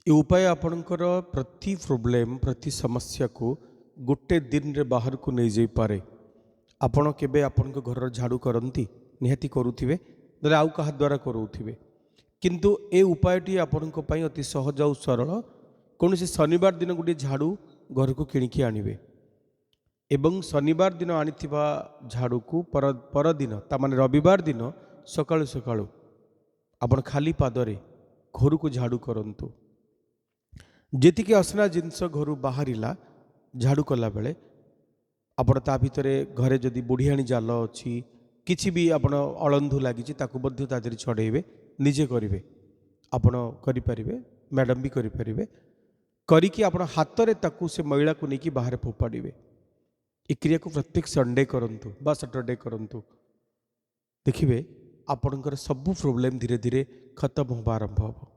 ये उपाय आपणकर प्रति प्रोब्लेम प्रति समस्या को गोटे दिन रे बाहर को नहीं जाई पारे। आपण केबे आपण घर झाड़ू करती निहाती करुथिबे नले आउ कहा द्वारा करुथिबे, किंतु ए उपायटी आपणक पई अति सहज और सरल। कौन से शनिवार दिन गोटे झाड़ू घर को किणिकी आनिबे एवं शनिवार दिन आनिथिबा झाड़ू को परदिन तामाने रविवार दिन सकाळु सकाळु आपण खाली पादरे घर को झाड़ू करंतु। जेतिकी असना जिनस घर बाहरिला झाड़ू कला बेले आपण ता भितरे घरे जदि बुढ़ियाणी जाल अच्छी किछि भी आपण अळंधु लागिछि ताकू मध्य ता देहरे छड़ेइबे निजे करिवे। आपण करि परिबे, मैडम भी करि परिबे, करिकी आपण हातरे ताकू से मैला को नेकी बाहर फोपाड़िबे। ए क्रिया को प्रत्येक संडे करंतु बा सैटरडे करंतु, देखिबे आपणकर सब प्रॉब्लम धीरे धीरे खत्म होबा आरंभ होबो।